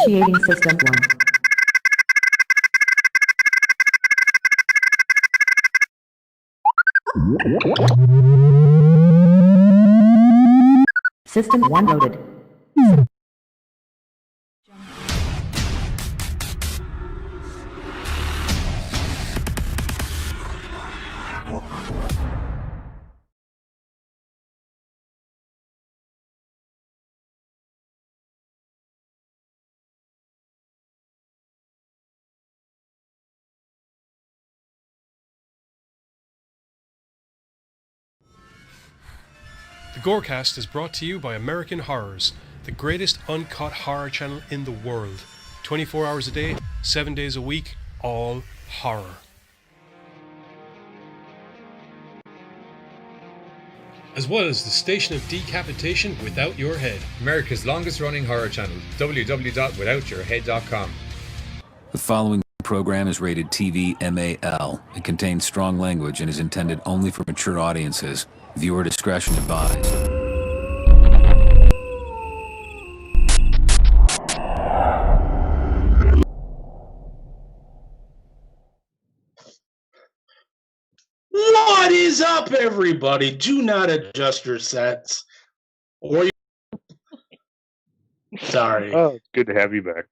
Initiating System 1. System 1 loaded. The GoreCast is brought to you by American Horrors, the greatest uncut horror channel in the world. 24 hours a day, 7 days a week, all horror. As well as the Station of Decapitation Without Your Head. America's longest running horror channel, www.withoutyourhead.com. The following program is rated TV MAL. It contains strong language and is intended only for mature audiences. Viewer discretion advised. What is up, everybody? Do not adjust your sets. Sorry. Oh, it's good to have you back.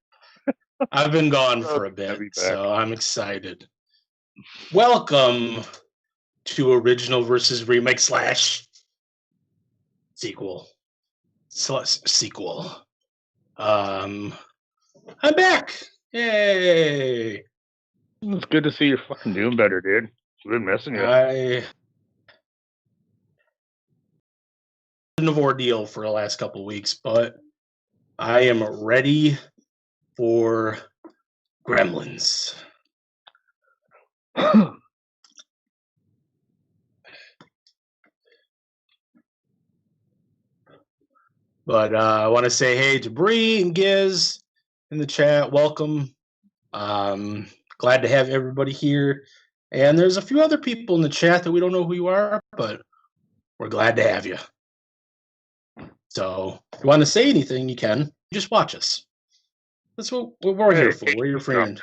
I've been gone for a bit, so I'm excited. Welcome to original versus remake slash sequel. I'm back. Yay! It's good to see you're fucking doing better, dude. We've been missing you. An ordeal for the last couple of weeks, but I am ready for Gremlins. But I want to say hey to Bree and Giz in the chat. Welcome. Glad to have everybody here. And there's a few other people in the chat that we don't know who you are, but we're glad to have you. So if you want to say anything, you can. Just watch us. That's what we're here for. We're your friend.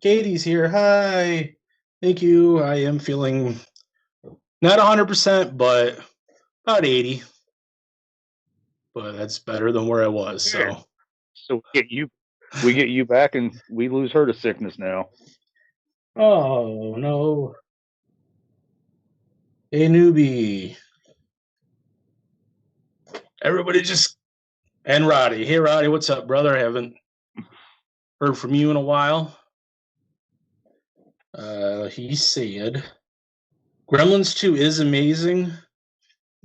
Katie's here. Hi. Thank you. I am feeling not 100%, but about 80. But that's better than where I was. So we get you back and we lose her to sickness now. Oh no. Hey newbie. Everybody and Roddy. Hey Roddy, what's up, brother? I haven't heard from you in a while. He said Gremlins 2 is amazing.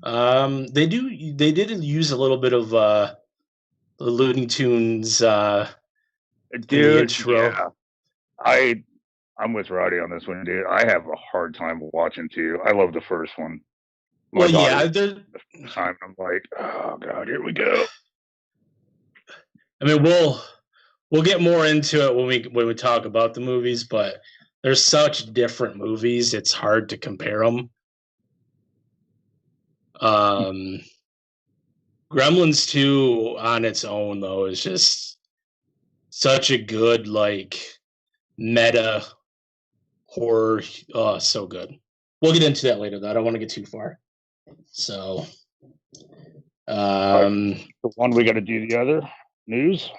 They did use a little bit of the Looney Tunes dude, intro. Yeah. I'm with Roddy on this one, dude. I have a hard time watching 2. I love the first one. The time I'm like, oh god, here we go. I mean, we'll get more into it when we talk about the movies, but there's such different movies, it's hard to compare them. Gremlins 2 on its own, though, is just such a good, meta horror. Oh, so good. We'll get into that later, though. I don't want to get too far. So, the one we got to do the other news.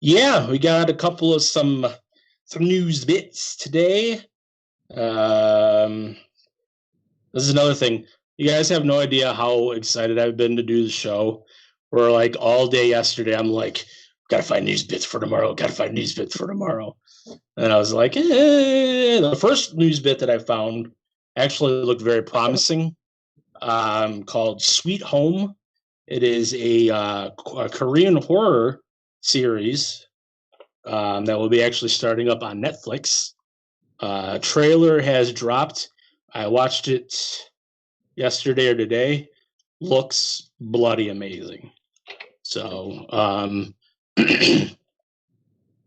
Yeah, we got a couple of some news bits today. This is another thing. You guys have no idea how excited I've been to do the show. Where all day yesterday, I'm like, gotta find news bits for tomorrow. And I was like, the first news bit that I found actually looked very promising. Called Sweet Home. It is a Korean horror series that will be actually starting up on Netflix. Trailer has dropped. I watched it yesterday or today. Looks bloody amazing. So,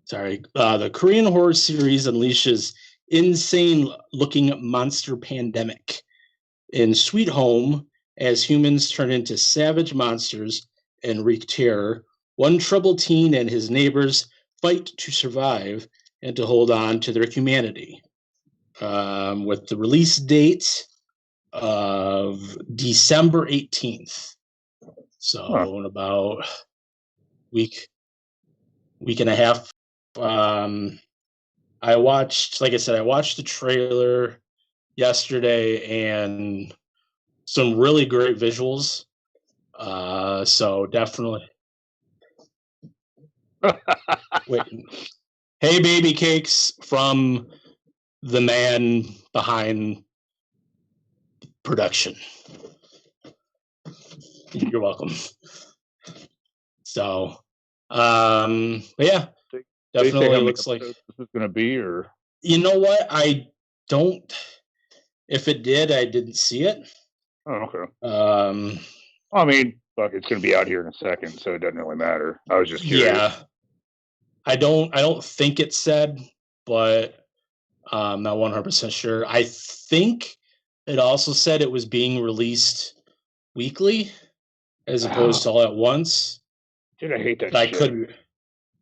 sorry. The Korean horror series unleashes insane-looking monster pandemic in Sweet Home as humans turn into savage monsters and wreak terror, one troubled teen and his neighbors fight to survive and to hold on to their humanity. With the release date of December 18th. So in about week and a half. I watched the trailer yesterday and some really great visuals. So definitely. Wait. Hey, baby cakes from the man behind production. You're welcome. So, but yeah, definitely looks like this is going to be, or you know what? I don't. If it did, I didn't see it. Oh, okay. I mean, fuck, it's going to be out here in a second, so it doesn't really matter. I was just curious. Yeah, I don't think it said, but I'm not 100% sure. I think it also said it was being released weekly as opposed to all at once. Dude, I hate that but shit.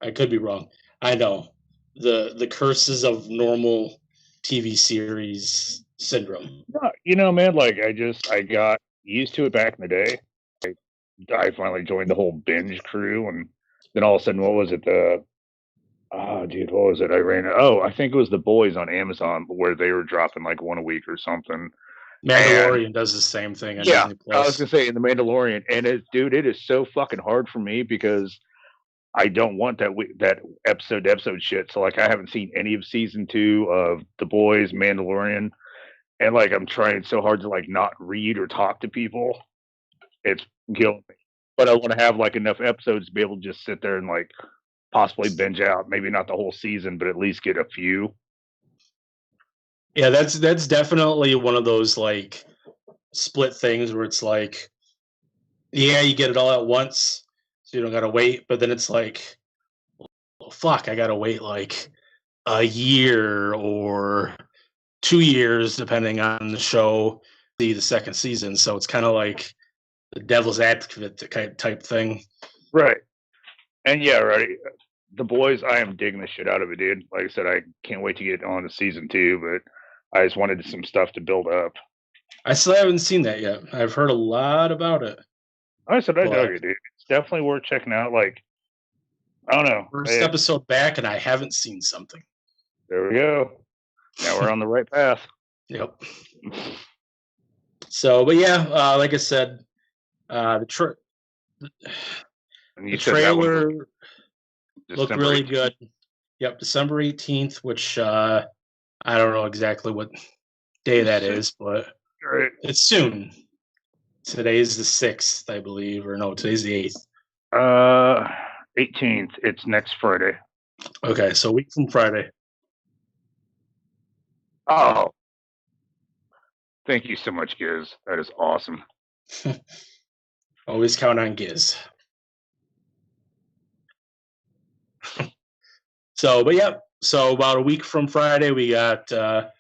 I could be wrong. I know. The curses of normal TV series syndrome. No, you know, man, like I got used to it back in the day. I finally joined the whole binge crew, and then all of a sudden, what was it? What was it? I think it was The Boys on Amazon, where they were dropping like one a week or something. Mandalorian does the same thing on Disney Plus. I was gonna say in The Mandalorian, and it is so fucking hard for me because I don't want that episode to episode shit. So like I haven't seen any of season 2 of The Boys, Mandalorian, and like I'm trying so hard to like not read or talk to people. It's killing me. But I want to have like enough episodes to be able to just sit there and like possibly binge out, maybe not the whole season, but at least get a few. Yeah, that's definitely one of those like split things where it's like, yeah, you get it all at once, so you don't gotta wait. But then it's like, well, fuck, I gotta wait like a year or 2 years, depending on the show, the second season. So it's kind of like the devil's advocate type thing. Right. And yeah, right. The Boys, I am digging the shit out of it, dude. Like I said, I can't wait to get on to season 2, but I just wanted some stuff to build up. I still haven't seen that yet. I've heard a lot about it. I said I dug it, dude. It's definitely worth checking out. Like, I don't know. First episode back, and I haven't seen something. There we go. Now we're on the right path. Yep. So, but yeah, like I said, the trailer looked really good. Yep, December 18th, which I don't know exactly what day that is, but it's soon. Today's the 6th, I believe, or no, today's the 8th. 18th. It's next Friday. Okay, so a week from Friday. Oh. Thank you so much, Giz. That is awesome. Always count on Giz. So, but yeah, so about a week from Friday, we got the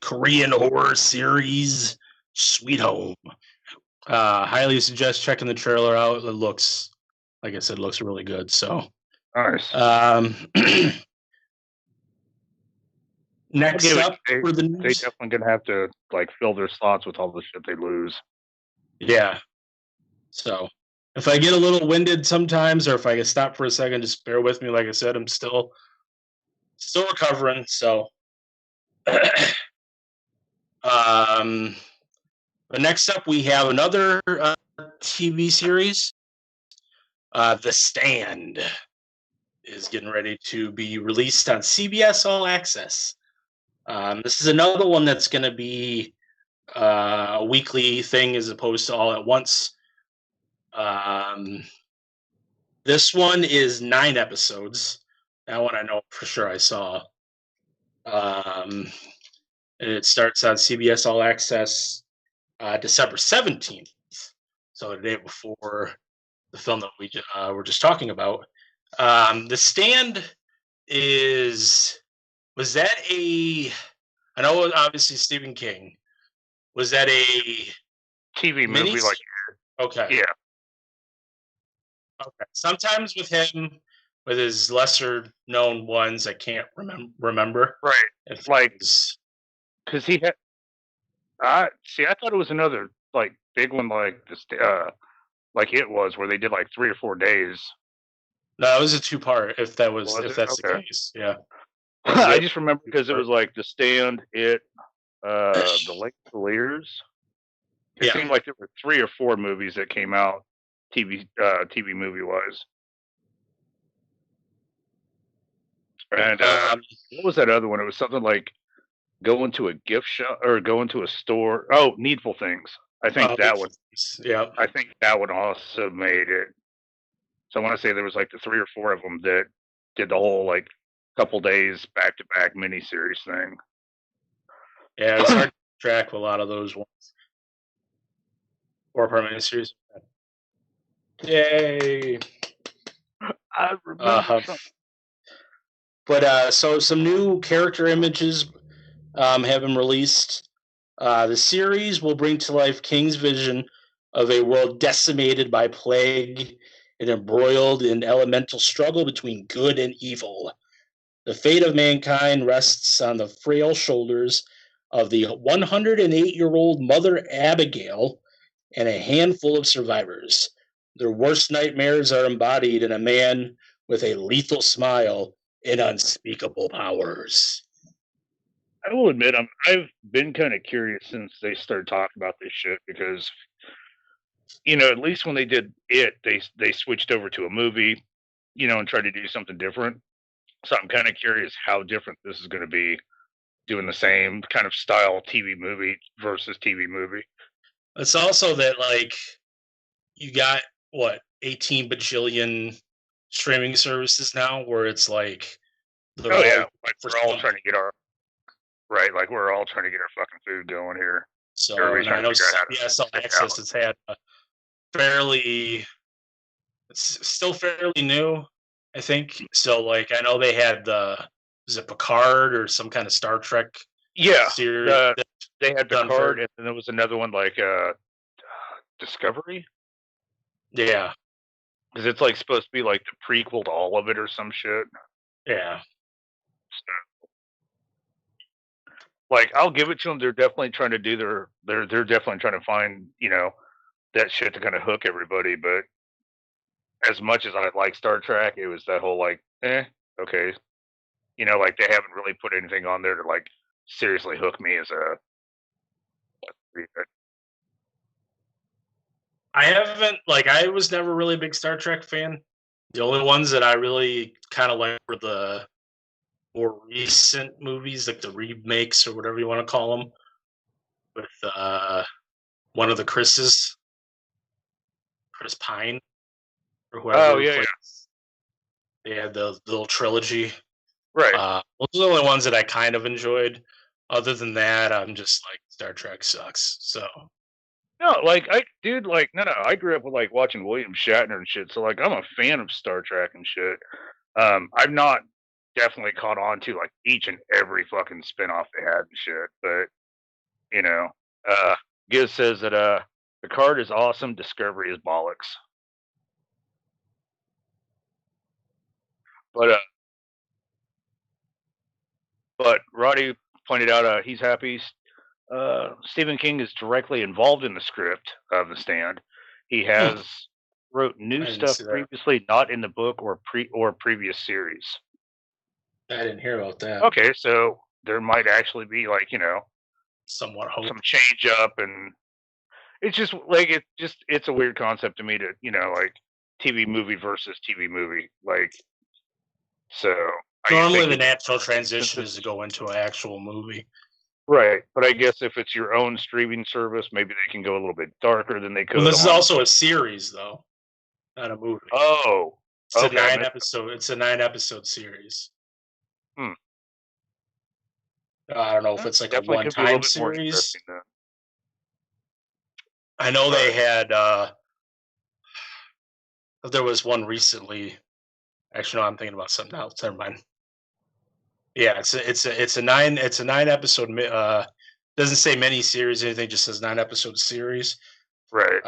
Korean horror series Sweet Home. Highly suggest checking the trailer out. It looks, like I said, looks really good. So nice. Next up for the news, they definitely gonna have to like fill their slots with all the shit they lose. Yeah. So if I get a little winded sometimes, or if I get stopped for a second, just bear with me. Like I said, I'm still recovering. So, but next up we have another TV series. The Stand is getting ready to be released on CBS All Access. This is another one that's going to be a weekly thing as opposed to all at once. This one is 9 episodes. That one I know for sure I saw. And it starts on CBS All Access December 17th. So the day before the film that we were just talking about. The Stand was that I know obviously Stephen King. Was that a TV movie like? Okay. Yeah. Okay. Sometimes with him, with his lesser known ones, I can't remember. Right. If Like, it was- because he had. I see. I thought it was another like big one, like this, like it was where they did like 3 or 4 days. no, it was a two-part. If Was it? that's the Okay. case, yeah. Was I it? just remember because it was like The Stand, The Lake Lears. It Yeah. seemed like there were 3 or 4 movies that came out TV movie wise. And what was that other one? It was something like go into a gift shop or go into a store. Oh, Needful Things. I think that one. Yeah. I think that one also made it. So I want to say there was like the 3 or 4 of them that did the whole like couple days back to back miniseries thing. Yeah, it's hard to track a lot of those ones. 4-part miniseries. Yay! I remember. But so some new character images have been released. The series will bring to life King's vision of a world decimated by plague and embroiled in elemental struggle between good and evil. The fate of mankind rests on the frail shoulders of the 108-year-old Mother Abigail and a handful of survivors. Their worst nightmares are embodied in a man with a lethal smile and unspeakable powers. I will admit, I've been kind of curious since they started talking about this shit because, at least when they did it, they switched over to a movie, and tried to do something different. So I'm kind of curious how different this is going to be, doing the same kind of style TV movie versus TV movie. It's also that like you got 18 bajillion streaming services now, where it's like Like we're all trying to get our like we're all trying to get our fucking food going here. So Everybody's and I know trying to figure out how to CBS All stick Access out. has had it's still fairly new, I think. So like I know they had is it Picard or some kind of Star Trek series? They had done Picard, and then there was another one like Discovery. Yeah, because it's like supposed to be like the prequel to all of it or some shit. yeah. So, like I'll give it to them. They're definitely trying to do they're definitely trying to find that shit to kind of hook everybody. But as much as I like Star Trek, it was that whole like okay, like they haven't really put anything on there to like seriously hook me as a. I haven't I was never really a big Star Trek fan. The only ones that I really kind of like were the more recent movies, like the remakes or whatever you want to call them, with one of the Chris Pine or whoever. Oh yeah. They had the little trilogy. Right. Those are the only ones that I kind of enjoyed. Other than that, I'm just like Star Trek sucks. So no, I grew up with like watching William Shatner and shit. So like I'm a fan of Star Trek and shit. I've not definitely caught on to like each and every fucking spinoff they had and shit. But Giz says that Picard is awesome, Discovery is bollocks. But Roddy pointed out he's happy. Stephen King is directly involved in the script of The Stand. He has wrote new stuff previously not in the book or previous series. I didn't hear about that. Okay, so there might actually be like somewhat hope. Some change up, and it's just like it's a weird concept to me to like TV movie versus TV movie like. So normally the natural transition is to go into an actual movie. Right, but I guess if it's your own streaming service, maybe they can go a little bit darker than they could. Well, this is also a series, though, not a movie. Oh, it's a 9-episode. It's a 9-episode series. I don't know if it's like a one-time series. I know they had. There was one recently. Actually, no, I'm thinking about something else. Never mind. Yeah, it's a 9-episode. Doesn't say mini series or anything. Just says 9-episode series. Right.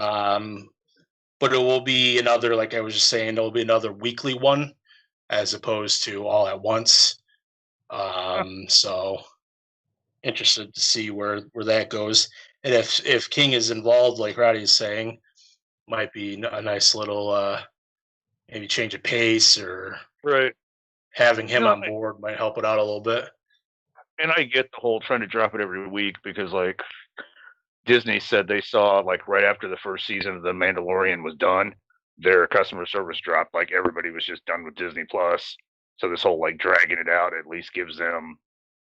but it will be another, like I was just saying, it'll be another weekly one as opposed to all at once. So interested to see where that goes, and if King is involved, like Roddy is saying, might be a nice little maybe change of pace, or Right. having him No, on board might help it out a little bit. and I get the whole trying to drop it every week because like Disney said they saw like right after the first season of The Mandalorian was done, their customer service dropped. Like everybody was just done with Disney Plus. So this whole like dragging it out at least gives them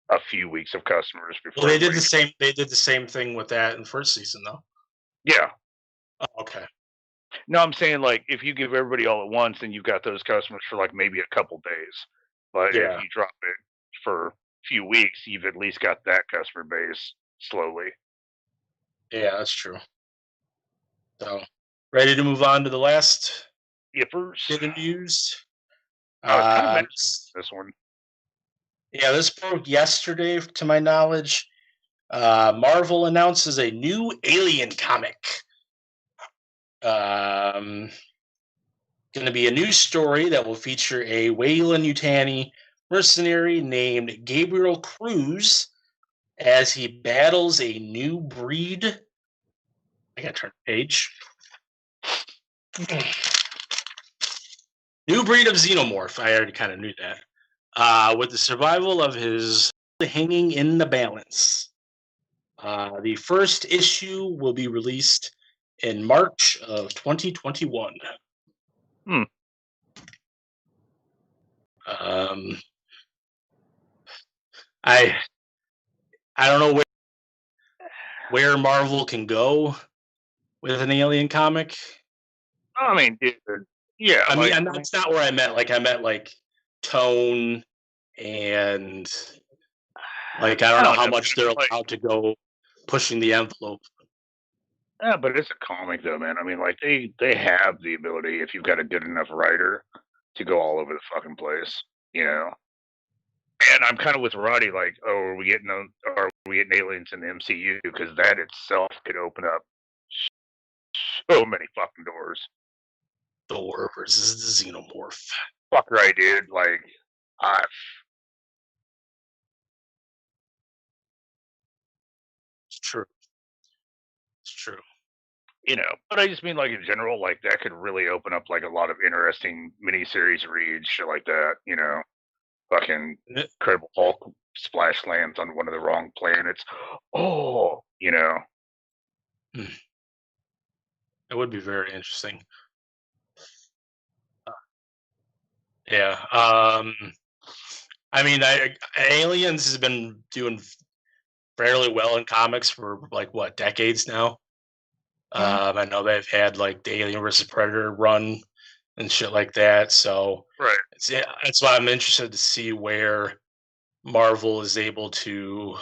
a few weeks of customers before. Well, they did the same. They did the same thing with that in the first season, though. Yeah. Oh, okay. No, I'm saying like if you give everybody all at once, then you've got those customers for like maybe a couple days. But Yeah. if you drop it for a few weeks, you've at least got that customer base slowly. Yeah, that's true. So, ready to move on to the last Yippers. bit of news. I was kind of mentioning this one. Yeah, this broke yesterday, to my knowledge. Marvel announces a new Alien comic. Going to be a new story that will feature a Weyland-Yutani mercenary named Gabriel Cruz as he battles a new breed. I gotta turn the page. New breed of xenomorph. I already kind of knew that. With the survival of his hanging in the balance. The first issue will be released in March of 2021. I don't know where Marvel can go with an Alien comic. I mean, yeah. I mean, and that's not where I meant. Like, I meant like tone and like I don't know how much they're allowed to go pushing the envelope. Yeah, but it's a comic though, man. I mean, like they have the ability if you've got a good enough writer to go all over the fucking place, you know. And I'm kind of with Roddy, like, oh, are we getting aliens in the MCU? Because that itself could open up so many fucking doors. Thor versus the Xenomorph. Fuck right, dude. Like, it's true. It's true. You know, but I just mean like in general, like that could really open up like a lot of interesting miniseries reads, shit like that. You know, fucking Incredible Hulk splash lands on one of the wrong planets. Oh, you know, it would be very interesting. Yeah. I mean, Aliens has been doing fairly well in comics for like what, decades now. I know they've had like the Alien versus Predator run and shit like that. So right. That's why I'm interested to see where Marvel is able to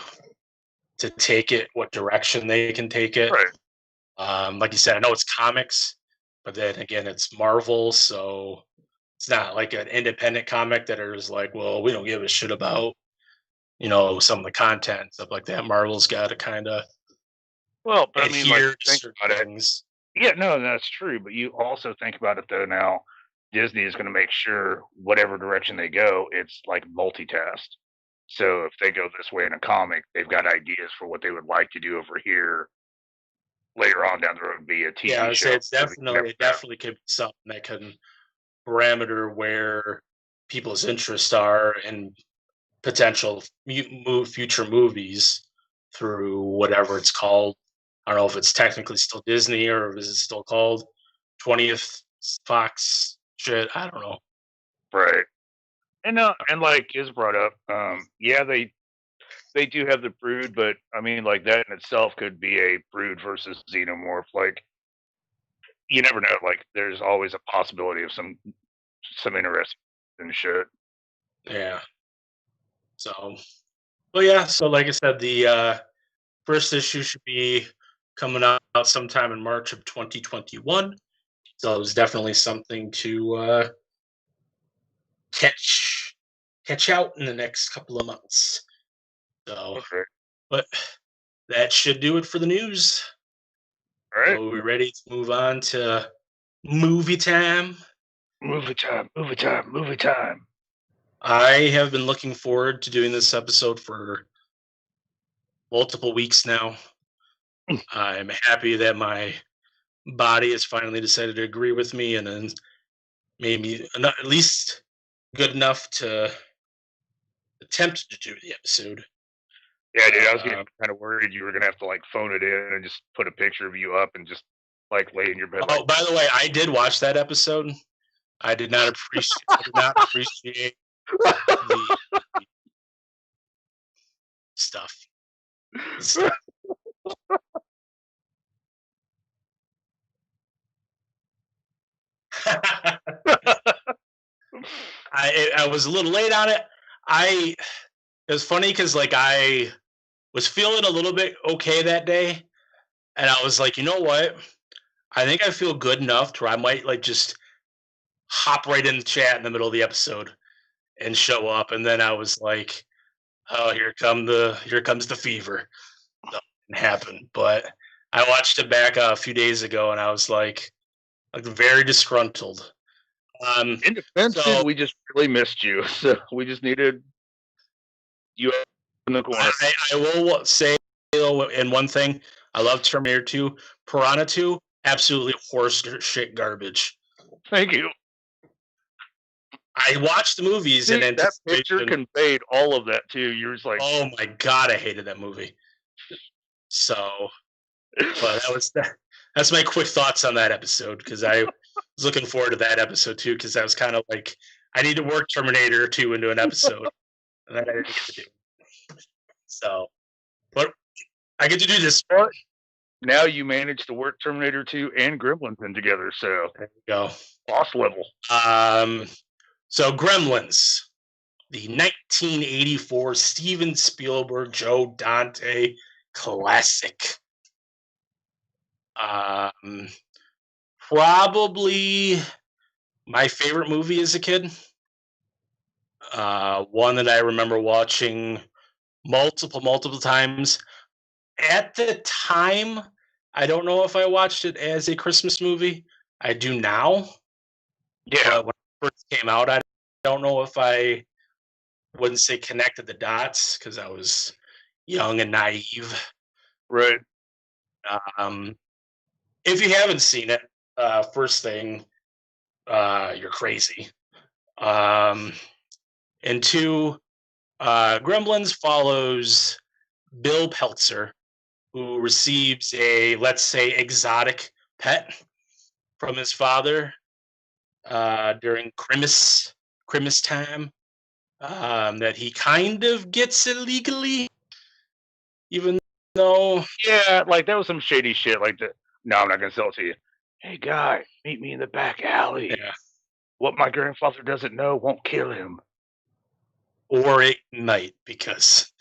take it, what direction they can take it. Right. Like you said, I know it's comics, but then again, it's Marvel, so it's not like an independent comic that is like, well, we don't give a shit about, you know, some of the content, stuff like that. Marvel's got to kind of but I mean, like, think about things. Yeah, no, that's true. But you also think about it though. Now, Disney is going to make sure whatever direction they go, it's like multitask. So if they go this way in a comic, they've got ideas for what they would like to do over here later on down the road, be a TV Yeah, show. it's definitely could be something that can parameter where people's interests are and potential future movies through whatever it's called. I don't know if it's technically still Disney or is it still called 20th Fox shit. I don't know. Right. And like is brought up, yeah, they do have the brood, but I mean, like that in itself could be a brood versus xenomorph. Like, you never know. Like, there's always a possibility of some interesting shit. Yeah. So, well, yeah. So, like I said, the first issue should be coming out sometime in March of 2021. So it was definitely something to catch out in the next couple of months. So, but that should do it for the news. All right. So we're ready to move on to movie time. Movie time, movie time, movie time. I have been looking forward to doing this episode for multiple weeks now. I'm happy that my body has finally decided to agree with me and then made me at least good enough to attempt to do the episode. Yeah, dude, I was getting Um, kind of worried you were gonna have to like phone it in and just put a picture of you up and just like lay in your bed. Oh, Like, by the way, I did watch that episode. I did not appreciate the stuff. I was a little late on it. It was funny because like I was feeling a little bit okay that day, and I was like, you know what? I think I feel good enough to where I might like just hop right in the chat in the middle of the episode and show up. And then I was like, oh, here comes the fever. Nothing happened. But I watched it back a few days ago, and I was like very disgruntled. in defense, So dude, we just really missed you. So we just needed you in the corner. I will say though, in one thing, I love Terminator 2. Piranha 2, absolutely horse shit garbage. Thank you. I watched the movies See, and that picture conveyed all of that too. You're just like, oh my god, I hated that movie. So, but that's my quick thoughts on that episode because I was looking forward to that episode too because I was kind of like I need to work Terminator 2 into an episode, and that I didn't get to do. So, but I get to do this. But now you managed to work Terminator 2 and Gremlins in together. So there you go. boss level. So Gremlins, the 1984 Steven Spielberg, Joe Dante classic. Probably my favorite movie as a kid. One that I remember watching multiple times. At the time, I don't know if I watched it as a Christmas movie. I do now. Yeah. When it first came out, I don't know if I wouldn't say connected the dots because I was young and naive. Right. If you haven't seen it, first thing, you're crazy. And two, Gremlins follows Bill Peltzer, who receives a, let's say, exotic pet from his father during Christmas time that he kind of gets illegally, even though Yeah, like that was some shady shit. Like that. No, I'm not gonna sell it to you. Hey, guy, meet me in the back alley. yeah, What my grandfather doesn't know won't kill him. or ignite because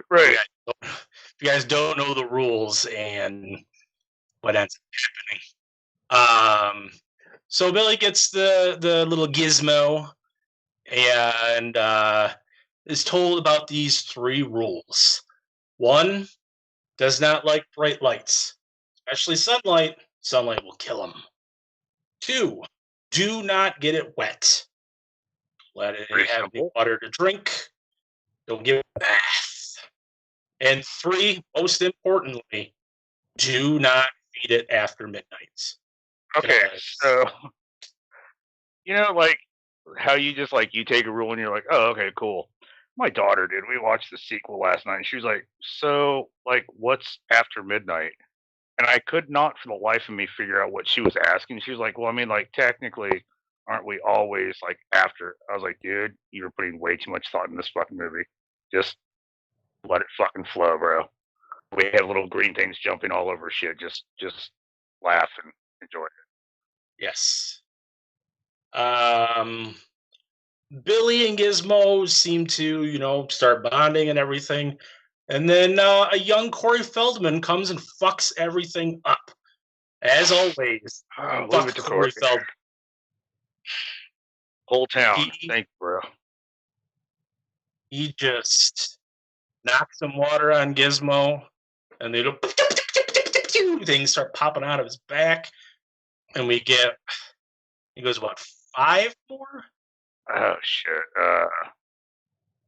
Right. if you guys don't know the rules and what ends up happening. So Billy gets the little Gizmo and is told about these three rules. One, does not like bright lights, especially sunlight. Sunlight will kill him. Two, do not get it wet. Let it Pretty have the simple. water to drink. Don't give it a bath. And three, most importantly, do not feed it after midnight. Okay, Because- so like how you just like you take a rule and you're like, oh, okay, cool. My daughter did. We watched the sequel last night. And she was like, so like, what's after midnight? And I could not, for the life of me, figure out what she was asking. She was like, well, I mean, like technically, aren't we always like after? I was like, dude, you were putting way too much thought in this fucking movie. Just let it fucking flow, bro. We have little green things jumping all over shit. Just laugh and enjoy it. Yes. Billy and Gizmo seem to, start bonding and everything. And then a young Corey Feldman comes and fucks everything up. As always, Oh, leave fuck it to Corey Corey. Feldman. Whole town. He- Thank you, bro. He just knocks some water on Gizmo, and things start popping out of his back. and we get, he goes, what, 5 more? Oh shit.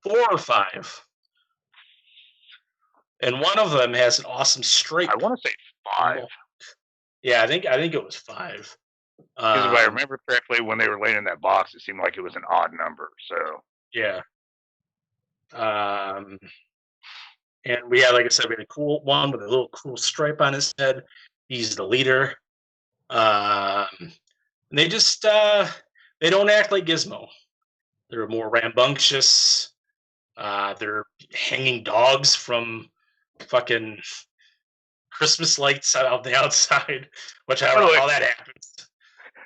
4 or 5. And one of them has an awesome stripe. I want to say 5. Yeah, I think it was 5. Because if I remember correctly, when they were laying in that box, it seemed like it was an odd number. So yeah. And we had, like I said, we had a cool one with a little cool stripe on his head. He's the leader. They just they don't act like Gizmo. They're more rambunctious. They're hanging dogs from fucking Christmas lights out the outside, which I don't know how that happens.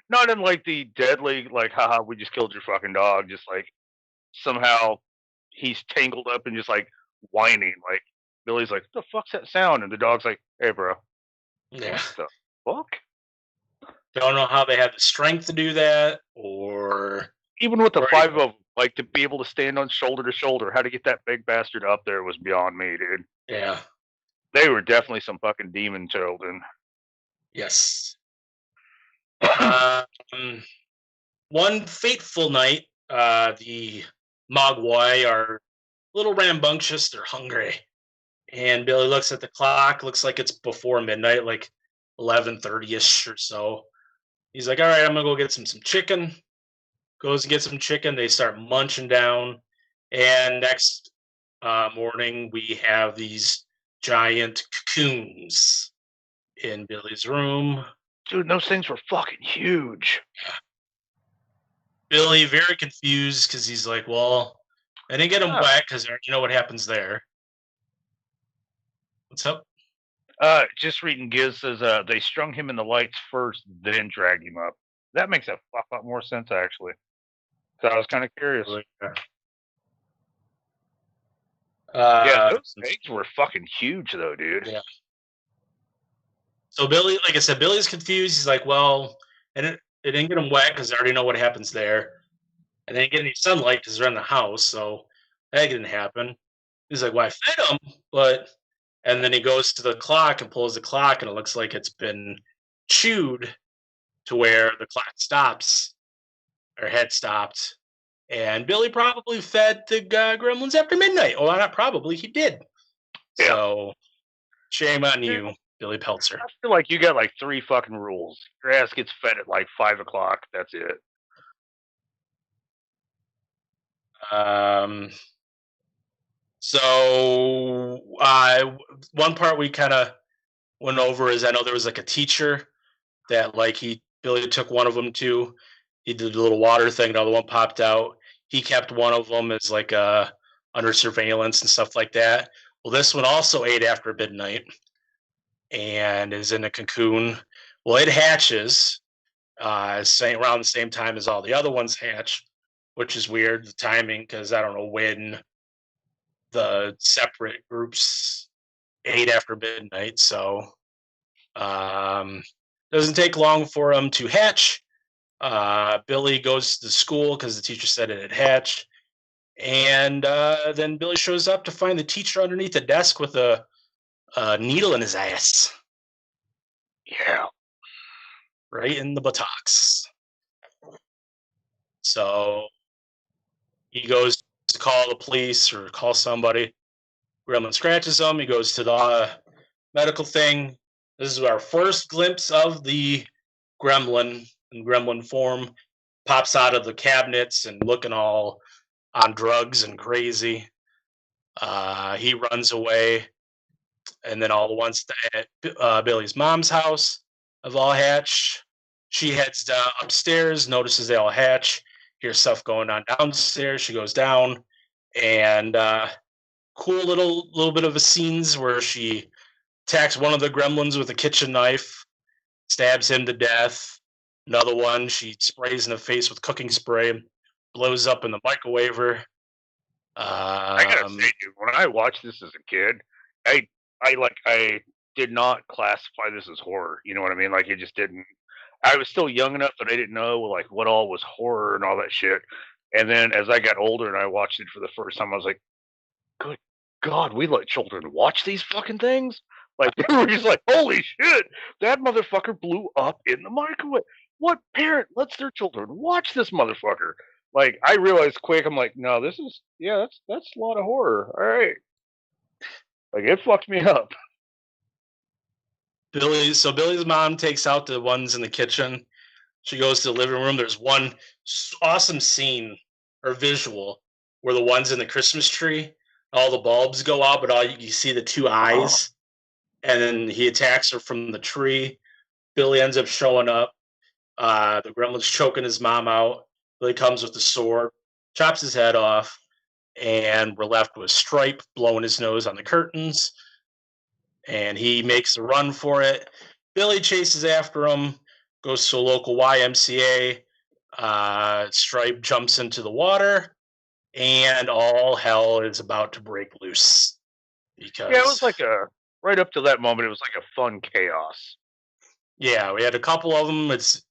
Not in like the deadly, like, haha, we just killed your fucking dog. Just like somehow he's tangled up and just like whining. Like Billy's like, "The fuck's that sound?" And the dog's like, "Hey, bro, Yeah. what the fuck?" Don't know how they had the strength to do that, or even with the 5 of them, like to be able to stand on shoulder to shoulder, how to get that big bastard up there was beyond me, dude. Yeah. They were definitely some fucking demon children. Yes. One fateful night, the Mogwai are a little rambunctious. They're hungry. And Billy looks at the clock. Looks like it's before midnight, like 11:30ish or so. He's like, all right, I'm going to go get some chicken. Goes and gets some chicken. They start munching down. And next morning, we have these giant cocoons in Billy's room. Dude, those things were fucking huge. Yeah. Billy, very confused, because he's like, well, I didn't get him wet, because you know what happens there. What's up? Just reading Giz says they strung him in the lights first, then dragged him up. That makes a lot more sense, actually. So I was kind of curious. Yeah, those eggs were fucking huge, though, dude. Yeah. So Billy, like I said, Billy's confused. He's like, well, and it didn't get him wet because I already know what happens there. And they didn't get any sunlight because they're in the house, so that didn't happen. He's like, well, I fed him, but... And then he goes to the clock and pulls the clock, and it looks like it's been chewed to where the clock stops, or had stopped. And Billy probably fed the Gremlins after midnight. Well, not probably, he did. Yeah. So, shame on you, Billy Peltzer. I feel like you got like 3 fucking rules. Your ass gets fed at like 5 o'clock. That's it. So, one part we kind of went over is I know there was like a teacher that like Billy took one of them to. He did a little water thing. Another one popped out. He kept one of them as like under surveillance and stuff like that. Well, this one also ate after midnight and is in a cocoon. Well, it hatches around the same time as all the other ones hatch, which is weird, the timing, because I don't know when the separate groups ate after midnight. So doesn't take long for them to hatch. Billy goes to school because the teacher said it had hatched. And then Billy shows up to find the teacher underneath the desk with a needle in his ass. Yeah. Right in the buttocks. So he goes to call the police or call somebody. Gremlin scratches him. He goes to the medical thing. This is our first glimpse of the Gremlin in Gremlin form. Pops out of the cabinets and looking all on drugs and crazy. He runs away. And then all the ones at Billy's mom's house have all hatched. She heads upstairs, notices they all hatch. Hears stuff going on downstairs. She goes down, and cool little bit of a scenes where she attacks one of the gremlins with a kitchen knife, stabs him to death. Another one she sprays in the face with cooking spray, blows up in the microwaver. I gotta say, dude, when I watched this as a kid, I did not classify this as horror. You know what I mean? Like, it just didn't. I was still young enough that I didn't know like what all was horror and all that shit. And then as I got older and I watched it for the first time, I was like, good God, we let children watch these fucking things? Like they were just like, holy shit, that motherfucker blew up in the microwave. What parent lets their children watch this motherfucker? Like I realized quick, I'm like, no, this is that's a lot of horror. All right, like it fucked me up. Billy's mom takes out the ones in the kitchen. She goes to the living room. There's one awesome scene or visual where the ones in the Christmas tree, all the bulbs go out, but all you see the two eyes, and then he attacks her from the tree. Billy ends up showing up. The gremlin's choking his mom out. Billy comes with the sword, chops his head off, and we're left with Stripe blowing his nose on the curtains. And he makes a run for it. Billy chases after him, goes to a local YMCA. Stripe jumps into the water, and all hell is about to break loose. Because Yeah, it was like right up to that moment, it was like a fun chaos. Yeah, we had a couple of them. It's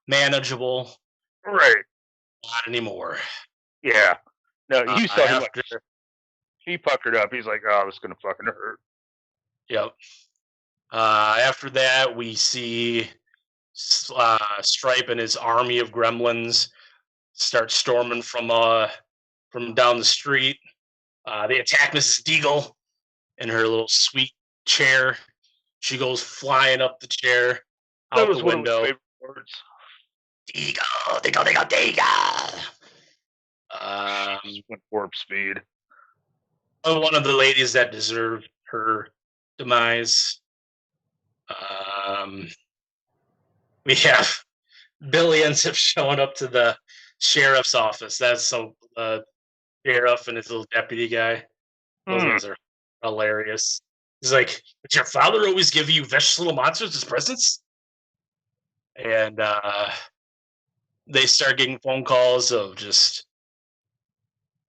manageable. Right. Not anymore. Yeah. No, you saw him after, like he puckered up. He's like, oh, this is gonna fucking hurt. Yep. After that, we see Stripe and his army of gremlins start storming from down the street. They attack Mrs. Deagle in her little sweet chair. She goes flying up the chair out the window. One of my favorite words. Deagle, Deagle, Deagle, Deagle. Went warp speed. One of the ladies that deserved her demise. We have Billy ends up showing up to the sheriff's office. That's so sheriff and his little deputy guy. Those guys are hilarious. He's like, "Did your father always give you vicious little monsters as presents?" And they start getting phone calls of just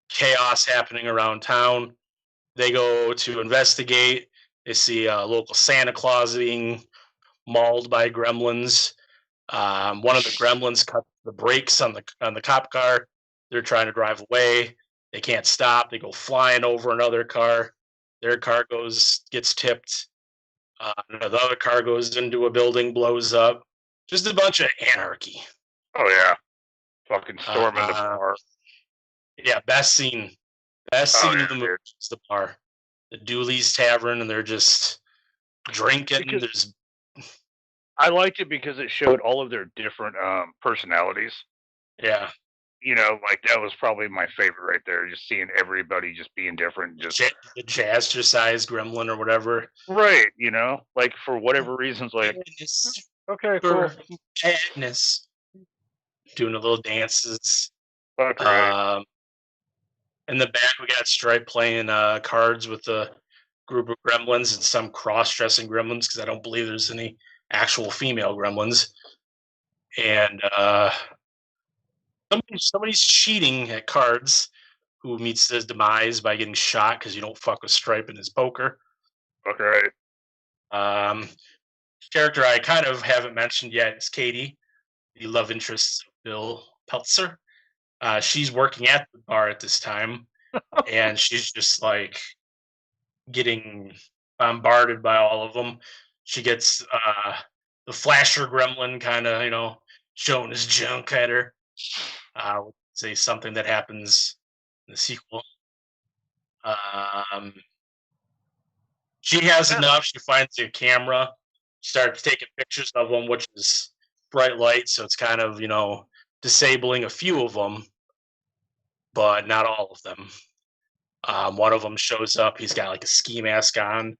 chaos happening around town. They go to investigate. They see a local Santa Claus being mauled by gremlins. One of the gremlins cut the brakes on the cop car. They're trying to drive away. They can't stop. They go flying over another car. Their car gets tipped. The other car goes into a building, blows up. Just a bunch of anarchy. Oh yeah, fucking storming the bar. Yeah, best scene of the movie is the bar, the Dooley's Tavern, and they're just drinking. I liked it because it showed all of their different personalities. Yeah. You know, like that was probably my favorite right there. Just seeing everybody just being different. Just the jazzercise gremlin or whatever. Right. You know, like for whatever reasons, like okay, cool. Madness. Doing a little dances. Okay. In the back, we got Stripe playing cards with a group of gremlins and some cross-dressing gremlins because I don't believe there's any actual female gremlins. And somebody's cheating at cards who meets his demise by getting shot because you don't fuck with Stripe in his poker. Okay. Character I kind of haven't mentioned yet is Katie, the love interest of Bill Peltzer. She's working at the bar at this time, and she's just like getting bombarded by all of them. She gets the flasher gremlin kind of, showing his junk at her. Say something that happens in the sequel. She has enough. She finds a camera, starts taking pictures of them, which is bright light, so it's kind of, disabling a few of them, but not all of them. One of them shows up. He's got like a ski mask on,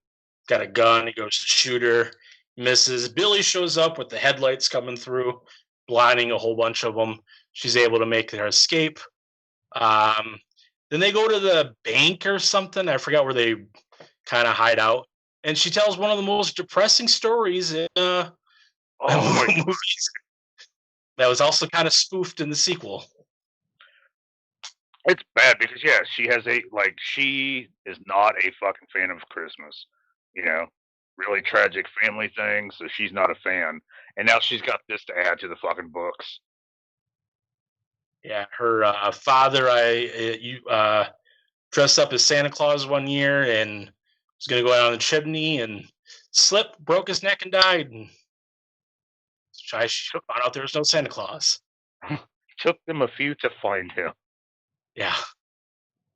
got a gun. He goes to shoot her, misses. Billy shows up with the headlights coming through, blinding a whole bunch of them. She's able to make their escape. Then they go to the bank or something. I forgot where they kind of hide out. And she tells one of the most depressing stories in movies. That was also kind of spoofed in the sequel. It's bad because she is not a fucking fan of Christmas. Really tragic family thing, so she's not a fan. And now she's got this to add to the fucking books. Yeah, her father, dressed up as Santa Claus one year and was going to go down the chimney and slipped, broke his neck, and died. And I found out there was no Santa Claus. Took them a few to find him. Yeah.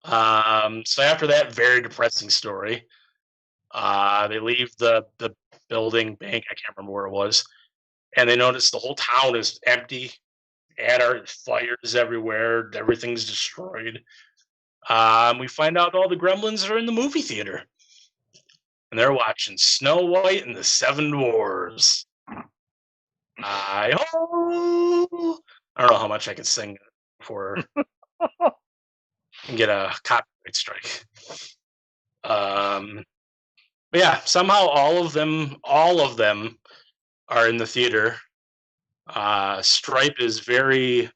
So after that very depressing story, they leave the building bank. I can't remember where it was, and they notice the whole town is empty. Are fires everywhere. Everything's destroyed. We find out all the Gremlins are in the movie theater, and they're watching Snow White and the Seven Dwarfs. I don't know how much I can sing before and get a copyright strike. But yeah, somehow all of them are in the theater. Stripe is very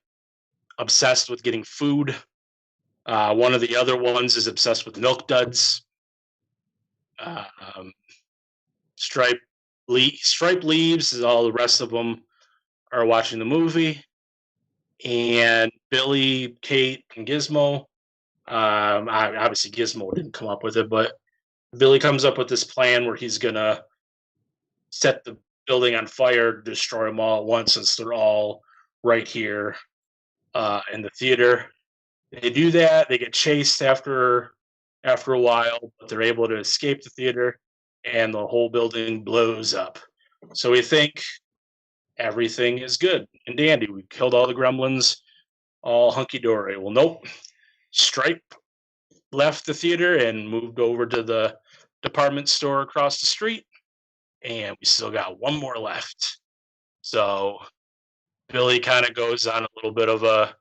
obsessed with getting food. One of the other ones is obsessed with milk duds. Stripe leaves, as all the rest of them are watching the movie. And Billy, Kate, and Gizmo. Obviously, Gizmo didn't come up with it, but Billy comes up with this plan where he's gonna set the building on fire, destroy them all at once, since they're all right here in the theater. They do that. They get chased after a while, but they're able to escape the theater, and the whole building blows up. So we think everything is good and dandy. We killed all the Gremlins, all hunky-dory. Well, nope. Stripe left the theater and moved over to the department store across the street, and we still got one more left. So Billy kind of goes on a little bit of a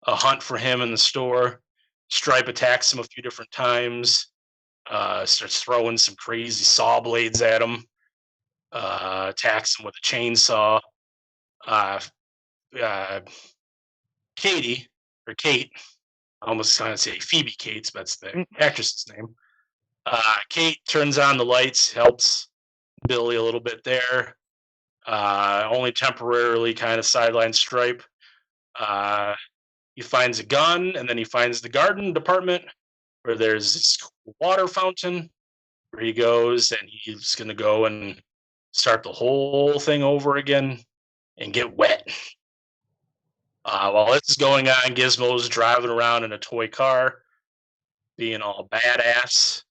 hunt for him in the store. Stripe attacks him a few different times, starts throwing some crazy saw blades at him, attacks him with a chainsaw. Kate, I almost trying to say Phoebe Cates, but that's the actress's name. Kate turns on the lights, helps Billy a little bit there. Only temporarily kind of sideline Stripe. He finds a gun, and then he finds the garden department where there's this water fountain where he goes, and he's going to go and start the whole thing over again and get wet. While this is going on, Gizmo's driving around in a toy car, being all badass.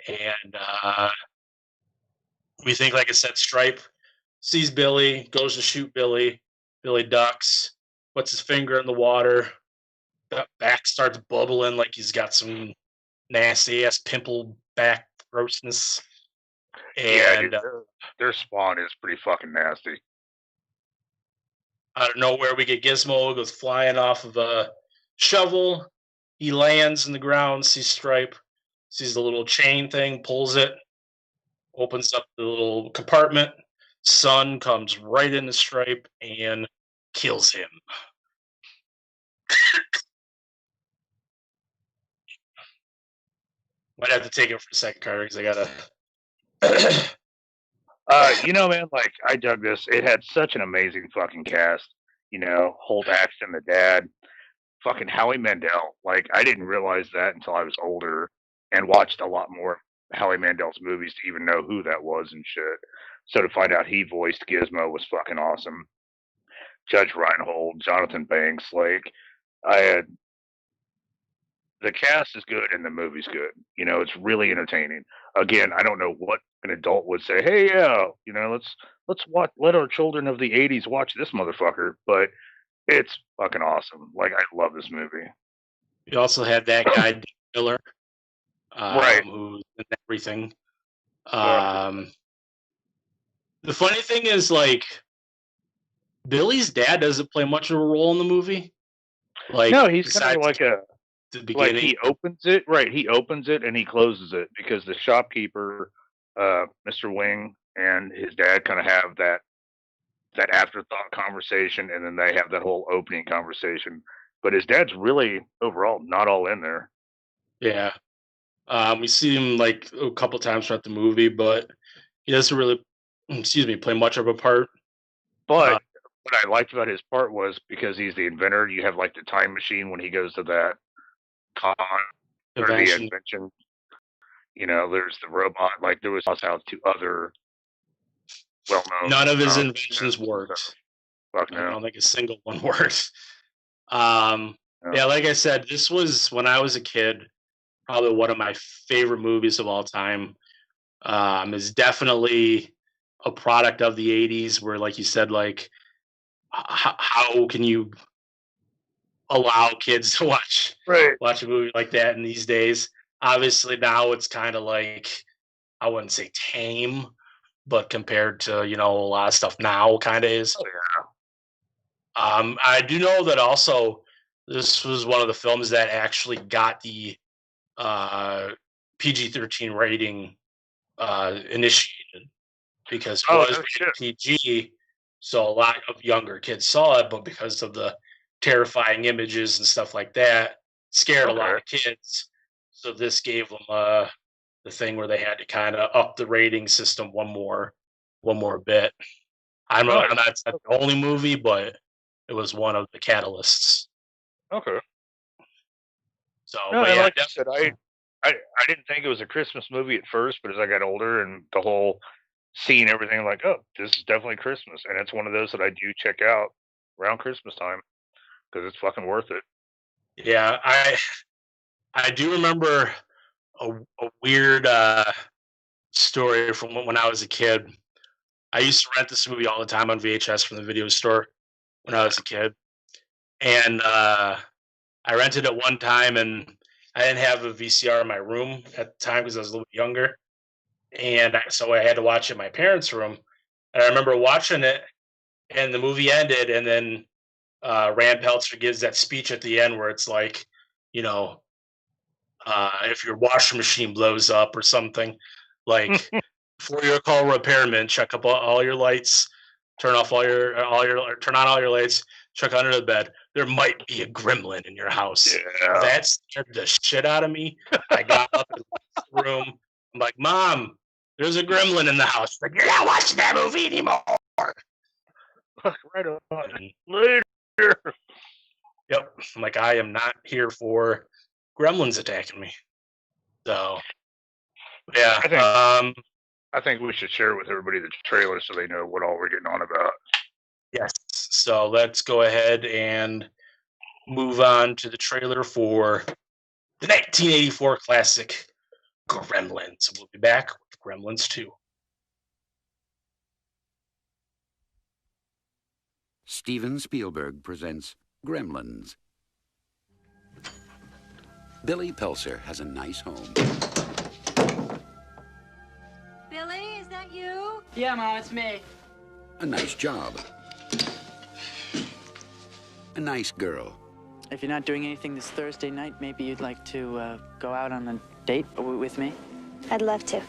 And we think, like I said, Stripe sees Billy, goes to shoot Billy. Billy ducks, puts his finger in the water. Back starts bubbling like he's got some nasty-ass pimple back grossness. And yeah, their spawn is pretty fucking nasty. Out of nowhere, we get Gizmo, goes flying off of a shovel. He lands in the ground, sees Stripe, sees the little chain thing, pulls it, opens up the little compartment. Sun comes right into Stripe and kills him. Might have to take it for a second, Carter, because I gotta. Man, like, I dug this. It had such an amazing fucking cast. Holt Axton, the dad, fucking Howie Mandel. Like, I didn't realize that until I was older and watched a lot more Howie Mandel's movies to even know who that was and shit. So to find out he voiced Gizmo was fucking awesome. Judge Reinhold, Jonathan Banks, like, the cast is good and the movie's good. It's really entertaining. Again, I don't know what an adult would say. Hey, yeah, let's watch. Let our children of the '80s watch this motherfucker. But it's fucking awesome. Like, I love this movie. You also had that guy Dick Miller, right? Who's in everything. The funny thing is, like, Billy's dad doesn't play much of a role in the movie. Like, no, he's kind of like the beginning. Like, he opens it, right? He opens it and he closes it because the shopkeeper, Mr. Wing, and his dad kind of have that afterthought conversation, and then they have that whole opening conversation. But his dad's really overall not all in there. Yeah, we see him like a couple times throughout the movie, but he doesn't really, play much of a part. But what I liked about his part was because he's the inventor. You have like the time machine when he goes to that con or the invention. there's the robot. Like there was also two other well-known. None of his inventions worked. Fuck I no. don't think a single one worked. Yeah, like I said, this was when I was a kid, probably one of my favorite movies of all time. Is definitely a product of the 80s where, like you said, like how can you allow kids to watch a movie like that in these days? Obviously now it's kind of like, I wouldn't say tame, but compared to, a lot of stuff now kind of is. Oh, yeah. I do know that also this was one of the films that actually got the PG-13 rating initiated, because it was rated PG, so a lot of younger kids saw it, but because of the terrifying images and stuff like that, scared a lot of kids. So this gave them the thing where they had to kind of up the rating system one more bit. I'm not the only movie, but it was one of the catalysts. Okay. So, No, but yeah, like I said, I didn't think it was a Christmas movie at first, but as I got older and the whole seeing everything, like, oh, this is definitely Christmas, and it's one of those that I do check out around Christmas time because it's fucking worth it. Yeah, I do remember a weird story from when I was a kid. I used to rent this movie all the time on VHS from the video store when I was a kid, and I rented it one time, and I didn't have a VCR in my room at the time because I was a little bit younger, and so I had to watch it in my parents' room. And I remember watching it, and the movie ended, and then Rand Peltzer gives that speech at the end where it's like, if your washing machine blows up or something, like before you call a repairman, check up all your lights, turn on all your lights, check under the bed. There might be a gremlin in your house. Yeah. That scared the shit out of me. I got up in the room. I'm like, Mom, there's a gremlin in the house. Like, you're not watching that movie anymore. Right on. Later. Yep. I'm like, I am not here for gremlins attacking me. So, yeah. I think we should share with everybody the trailer so they know what all we're getting on about. Yes. So let's go ahead and move on to the trailer for the 1984 classic Gremlins. We'll be back with Gremlins 2. Steven Spielberg presents Gremlins. Billy Peltzer has a nice home. Billy, is that you? Yeah, Mom, it's me. A nice job. A nice girl. If you're not doing anything this Thursday night, maybe you'd like to go out on a date with me? I'd love to.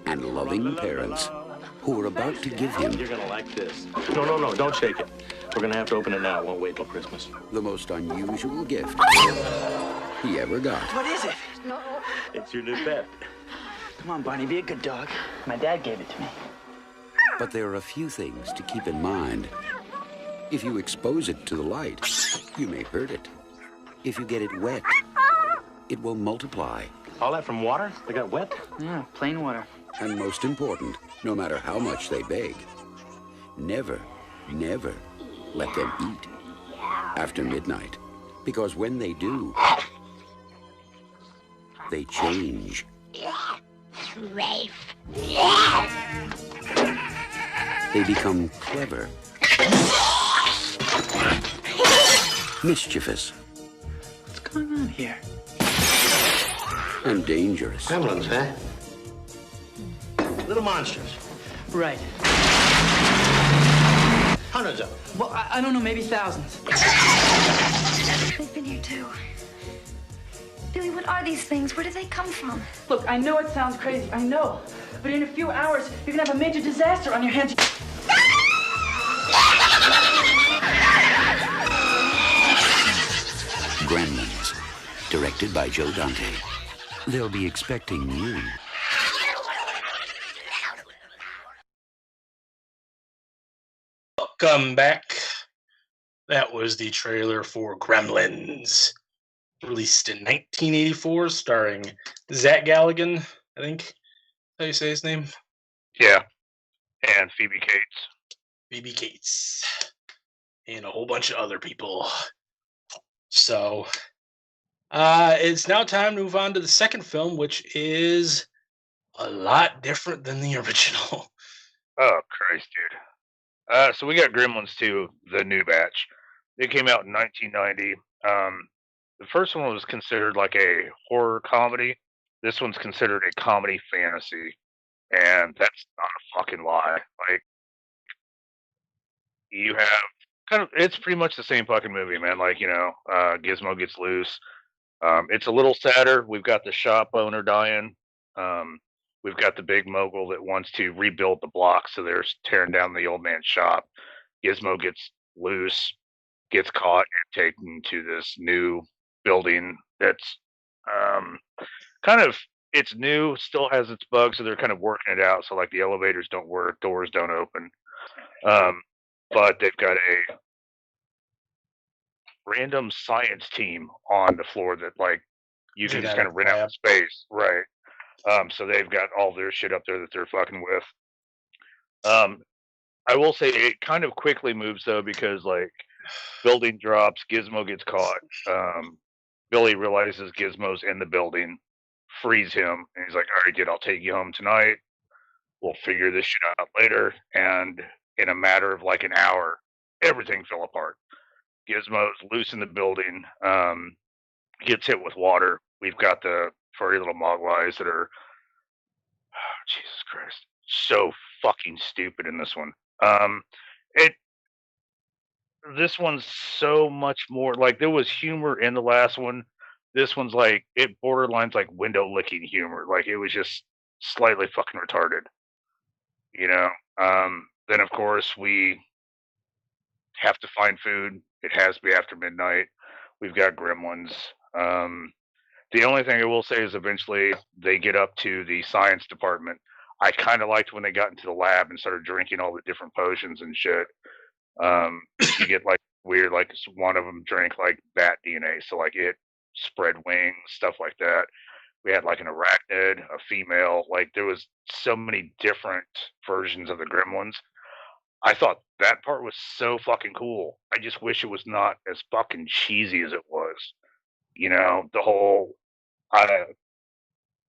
And loving parents who are about to give him... You're gonna like this. No, don't shake it. We're gonna have to open it now. It won't wait till Christmas. the most unusual gift he ever got. What is it? No. It's your new pet. Come on, Barney, be a good dog. My dad gave it to me. But there are a few things to keep in mind. If you expose it to the light, you may hurt it. If you get it wet, it will multiply. All that from water? They got wet? Yeah, plain water. And most important, no matter how much they beg, never, never let them eat after midnight. Because when they do, they change. They become clever, mischievous, What's going on here? and dangerous. Gremlins, huh? Little monsters. Right. Hundreds of them. Well, I don't know, maybe thousands. They've been here too. Billy, what are these things? Where do they come from? Look, I know it sounds crazy, I know. But in a few hours, you're gonna have a major disaster on your hands. Gremlins, directed by Joe Dante. They'll be expecting you. Welcome back. That was the trailer for Gremlins, released in 1984, starring Zach Galligan, I think how you say his name. Yeah, and Phoebe Cates. Phoebe Cates, and a whole bunch of other people. So, it's now time to move on to the second film, which is a lot different than the original. Oh Christ, dude. So we got Gremlins 2, the new batch. It came out in 1990. The first one was considered like a horror comedy. This one's considered a comedy fantasy, and that's not a fucking lie. Like, you have it's pretty much the same fucking movie, man. Like, Gizmo gets loose. It's a little sadder. We've got the shop owner dying. Um, we've got the big mogul that wants to rebuild the block, so they're tearing down the old man's shop. Gizmo gets loose, gets caught, and taken to this new building that's kind of it's new, still has its bugs, so they're kind of working it out. So like the elevators don't work, doors don't open. But they've got a random science team on the floor that like you can just kind of rent out space, right? So they've got all their shit up there that they're fucking with. I will say it kind of quickly moves though because like building drops, Gizmo gets caught. Billy realizes Gizmo's in the building, frees him, and he's like, "All right, dude, I'll take you home tonight. We'll figure this shit out later." And in a matter of like an hour, everything fell apart. Gizmo's loose in the building, gets hit with water. We've got the furry little Mogwais that are, Jesus Christ, so fucking stupid in this one. It this one's so much more like there was humor in the last one. This one's like it borderlines like window licking humor. Like it was just slightly fucking retarded. You know. Then of course we have to find food. It has to be after midnight. We've got gremlins. The only thing I will say is eventually they get up to the science department. I kind of liked when they got into the lab and started drinking all the different potions and shit. You get like weird, like one of them drank like bat DNA, so like it spread wings, stuff like that. We had like an erected, a female. Like there was so many different versions of the gremlins. I thought that part was so fucking cool. I just wish it was not as fucking cheesy as it was. The whole.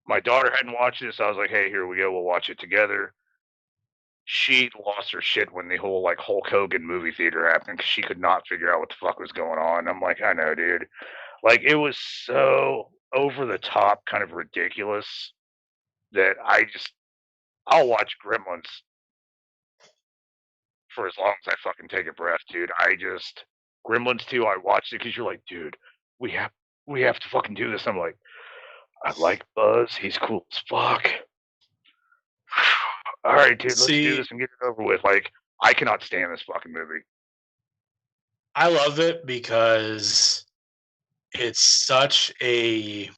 My daughter hadn't watched it, so I was like, "Hey, here we go. We'll watch it together." She lost her shit when the whole like Hulk Hogan movie theater happened because she could not figure out what the fuck was going on. I'm like, I know, dude. Like it was so over the top, kind of ridiculous that I'll watch Gremlins for as long as I fucking take a breath, dude. Gremlins 2, I watched it because you're like, dude, we have to fucking do this. I'm like, I like Buzz. He's cool as fuck. All right, dude, let's do this and get it over with. Like, I cannot stand this fucking movie. I love it because it's such a,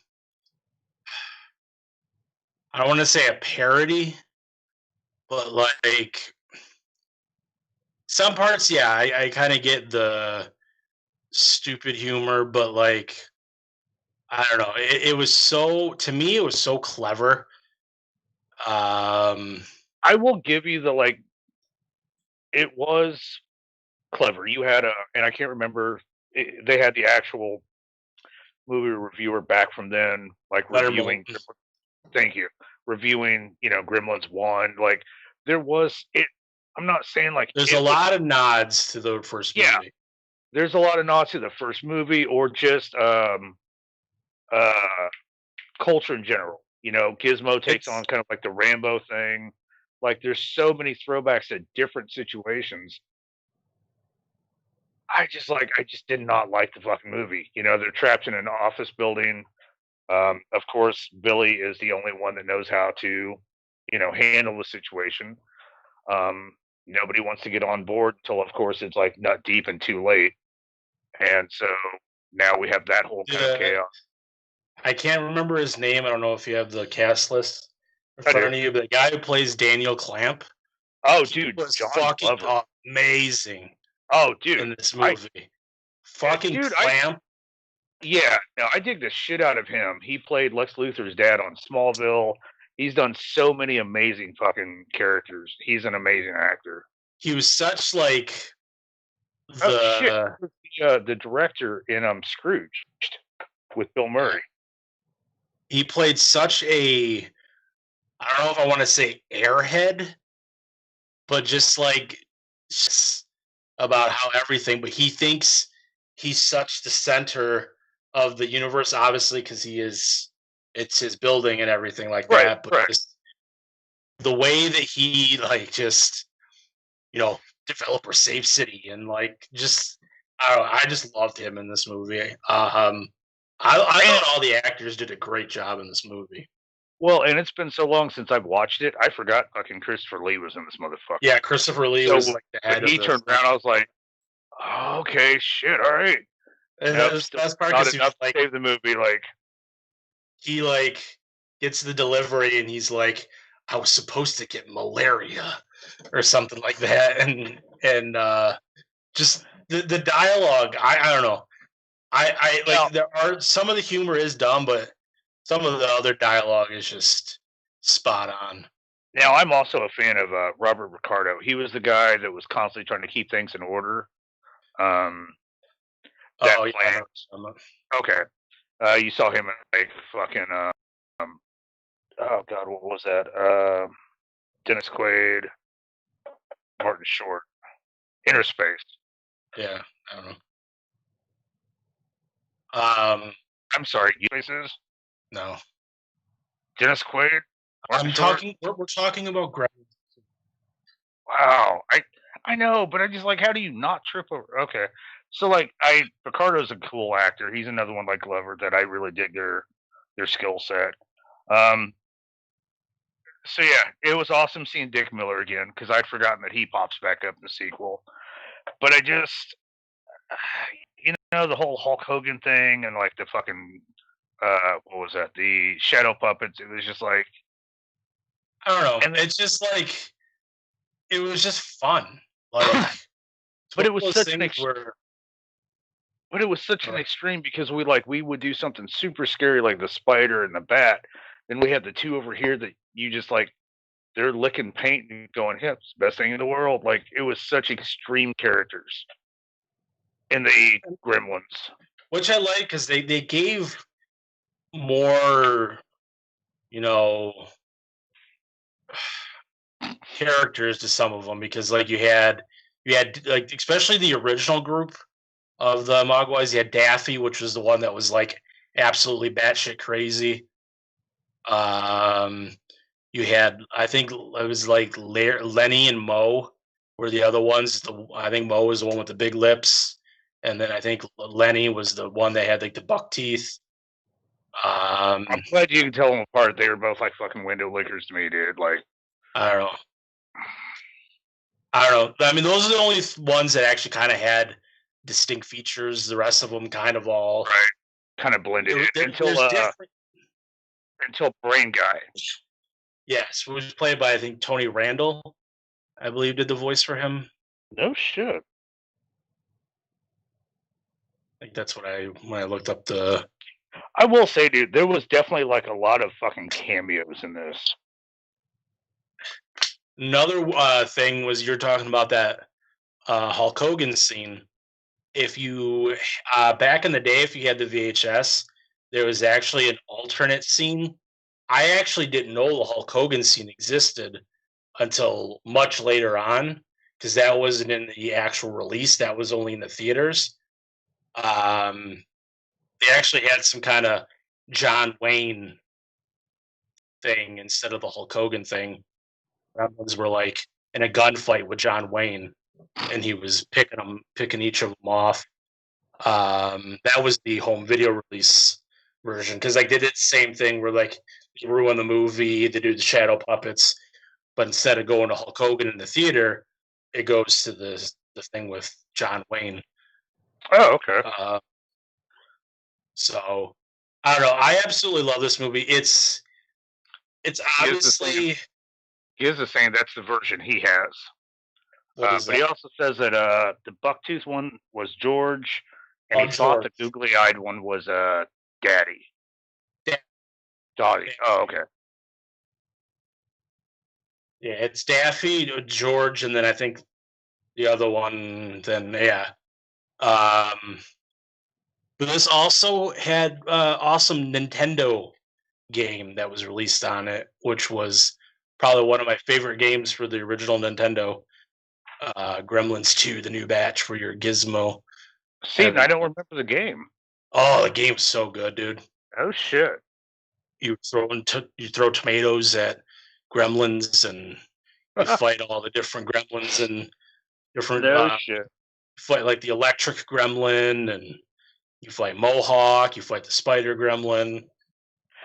I don't want to say a parody, but like some parts, yeah, I kind of get the stupid humor, but like, I don't know. It was so, to me, it was so clever. I will give you the like. It was clever. You had and I can't remember. They had the actual movie reviewer back from then, like reviewing. Thank you, reviewing. Gremlins 1. Like there was it. I'm not saying like there's a lot of nods to the first movie. Yeah, there's a lot of nods to the first movie, or just culture in general. Gizmo takes on kind of like the Rambo thing. Like there's so many throwbacks to different situations. I just did not like the fucking movie. They're trapped in an office building. Of course, Billy is the only one that knows how to, handle the situation. Nobody wants to get on board until, of course, it's like nut deep and too late. And so now we have that whole kind of chaos. I can't remember his name. I don't know if you have the cast list in front of you, but the guy who plays Daniel Clamp. Oh, dude, was John fucking Glover. Amazing. Oh, dude, in this movie, Clamp. I dig the shit out of him. He played Lex Luthor's dad on Smallville. He's done so many amazing fucking characters. He's an amazing actor. He was such like Oh shit! The director in Scrooge with Bill Murray. He played such a, I don't know if I want to say airhead, but just like about how everything, but he thinks he's such the center of the universe, obviously, because it's his building and everything like that. But just the way that he like just, developer safe city and like just, I don't know, I just loved him in this movie. I thought all the actors did a great job in this movie. Well, and it's been so long since I've watched it, I forgot fucking Christopher Lee was in this motherfucker. Yeah, Christopher Lee was like the head. When he turned around, I was like, oh, "Okay, shit, all right." And the best part not is enough to save the movie. Like he like gets the delivery, and he's like, "I was supposed to get malaria," or something like that, and just the dialogue. I don't know. I like there are some of the humor is dumb, but some of the other dialogue is just spot on. Now, I'm also a fan of Robert Ricardo. He was the guy that was constantly trying to keep things in order. Okay. You saw him in like fucking oh god, what was that? Dennis Quaid, Martin Short, Inner Space. Yeah, I don't know. I'm sorry, Spaces? No. Dennis Quaid? We're talking about Gremlins. Wow. I know, but I just like, how do you not trip over? Okay. So like Ricardo's a cool actor. He's another one like Glover that I really dig their skill set. So yeah, it was awesome seeing Dick Miller again because I'd forgotten that he pops back up in the sequel. But I just, the whole Hulk Hogan thing and like the fucking what was that? The shadow puppets. It was just like, I don't know. And it's just like, it was just fun. Like, but it was such an But it was such an extreme because we would do something super scary like the spider and the bat. Then we had the two over here that you just like, they're licking paint and going, "Hips, best thing in the world." Like it was such extreme characters in the Gremlins, which I like because they gave more, characters to some of them because like you had like especially the original group of the Mogwais. You had Daffy, which was the one that was like absolutely batshit crazy. You had, I think it was like Lenny and Mo were the other ones. I think Mo was the one with the big lips, and then I think Lenny was the one that had like the buck teeth. I'm glad you can tell them apart. They were both like fucking window lickers to me, dude. Like, I don't know. I mean, those are the only ones that actually kind of had distinct features. The rest of them kind of all kind of blended in until Brain Guy. Yes, it was played by I think Tony Randall, I believe, did the voice for him. No shit. I think that's when I looked up the. I will say, dude, there was definitely like a lot of fucking cameos in this. Another thing was you're talking about that Hulk Hogan scene. If you back in the day, if you had the VHS, there was actually an alternate scene. I actually didn't know the Hulk Hogan scene existed until much later on because that wasn't in the actual release. That was only in the theaters. They actually had some kind of John Wayne thing instead of the Hulk Hogan thing. Gremlins were like in a gunfight with John Wayne, and he was picking each of them off. That was the home video release version because like they did the same thing where like you ruin the movie, they do the shadow puppets, but instead of going to Hulk Hogan in the theater, it goes to the thing with John Wayne. Oh, okay. So I don't know. I absolutely love this movie. It's obviously. He is saying that's the version he has. But he also says that the bucktooth one was George, and he thought the googly-eyed one was Daddy. Dottie. Oh, okay. Yeah, it's Daffy, George, and then I think the other one. Then yeah. But this also had awesome Nintendo game that was released on it, which was probably one of my favorite games for the original Nintendo. Gremlins 2, the new batch for your Gizmo. See, I don't remember the game. Oh, the game's so good, dude. Oh shit! You throw tomatoes at gremlins, and you fight all the different gremlins and different. Shit. You fight like the electric gremlin, and you fight Mohawk. You fight the spider gremlin.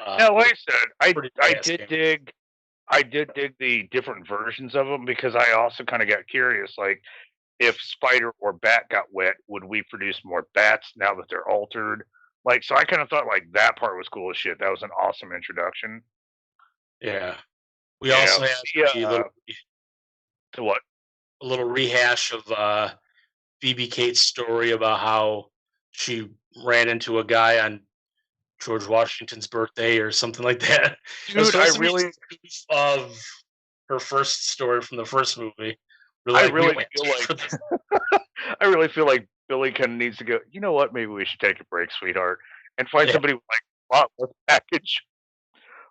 Now, like I said, I did dig the different versions of them because I also kind of got curious, like if Spider or Bat got wet, would we produce more bats now that they're altered? Like, so I kind of thought like that part was cool as shit. That was an awesome introduction. Yeah, we also had what? A little rehash of Phoebe Cates' story about how she ran into a guy on George Washington's birthday or something like that. Dude, I really of her first story from the first movie. I really feel like Billy kind of needs to go. You know what? Maybe we should take a break, sweetheart, and find somebody with like a lot less package.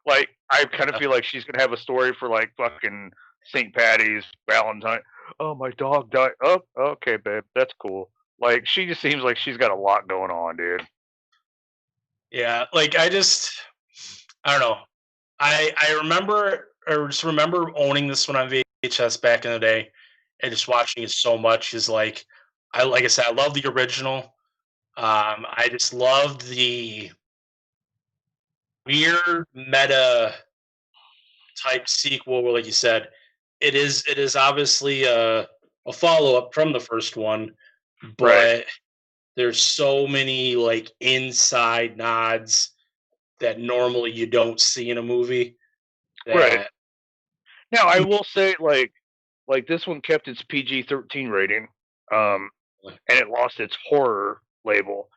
Like, I kind of feel like she's gonna have a story for like fucking St. Patty's, Valentine. Oh, my dog died. Oh, okay, babe, that's cool. Like, she just seems like she's got a lot going on, dude. Yeah, like I don't know. I just remember owning this one on VHS back in the day, and just watching it so much. Is like I said, I love the original. I just loved the weird meta type sequel where, like you said, it is obviously a follow up from the first one, but there's so many like inside nods that normally you don't see in a movie. Right. Now I will say, like this one kept its PG-13 rating, and it lost its horror label.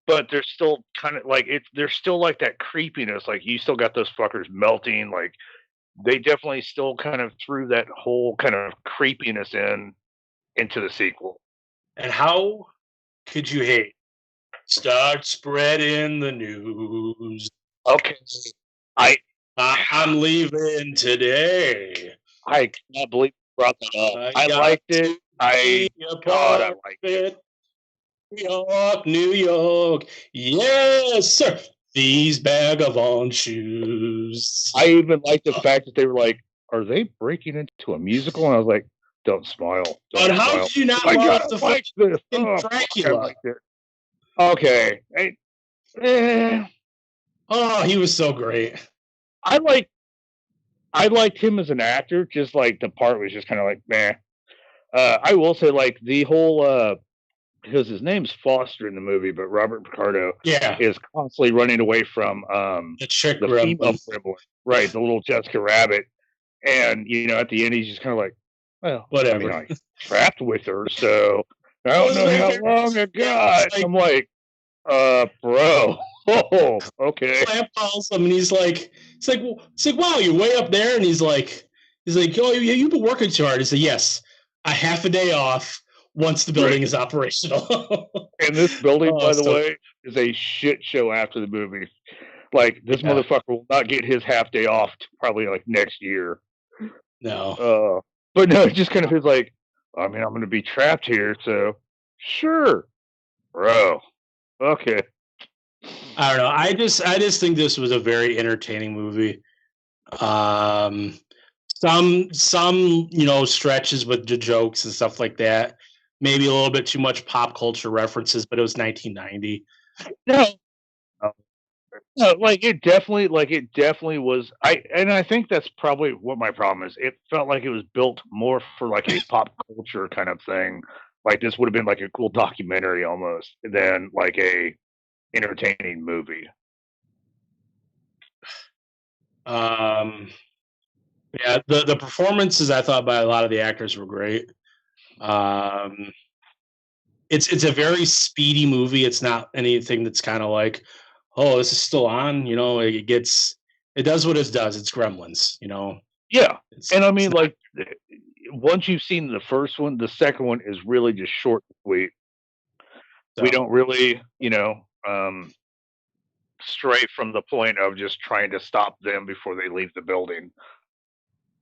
But there's still kind of like there's still like that creepiness. Like, you still got those fuckers melting. Like, they definitely still kind of threw that whole kind of creepiness into the sequel. And how could you hate? Start spreading the news. Okay, I'm leaving today. I cannot believe you brought that up. I liked it. I liked it. New York, yes, sir. These vagabond shoes. I even like the fact that they were like, "Are they breaking into a musical?" And I was like, "Don't smile." But how did you not love the fucking Dracula? Okay. Oh, he was so great. I liked him as an actor. Just like the part was just kind of like, meh. I will say, like, the whole because his name's Foster in the movie, but Robert Picardo is constantly running away from the chick, the female gremlin, right? The little Jessica Rabbit, and at the end he's just kind of like, well, whatever. I trapped with her, so I don't know how long I got. I'm like, bro, oh, okay. Lamp calls him, and he's like, wow, you're way up there, and he's like, oh, you've been working too hard. He said, yes, I have a day off once the building is operational. And this building, by the way, is a shit show after the movie. Like, this motherfucker will not get his half day off probably like next year. No. But no, it just kind of feels like, I mean, I'm going to be trapped here, so sure, bro. Okay. I don't know. I just think this was a very entertaining movie. Some stretches with the jokes and stuff like that. Maybe a little bit too much pop culture references, but it was 1990. No, it definitely was. I think that's probably what my problem is. It felt like it was built more for like a pop culture kind of thing. Like, this would have been like a cool documentary almost than like a entertaining movie. Yeah, the performances I thought by a lot of the actors were great. It's a very speedy movie. It's not anything that's kind of like, oh, this is still on. It does what it does. It's Gremlins. Yeah, and I mean, like, once you've seen the first one, the second one is really just short and sweet. We don't really, stray from the point of just trying to stop them before they leave the building.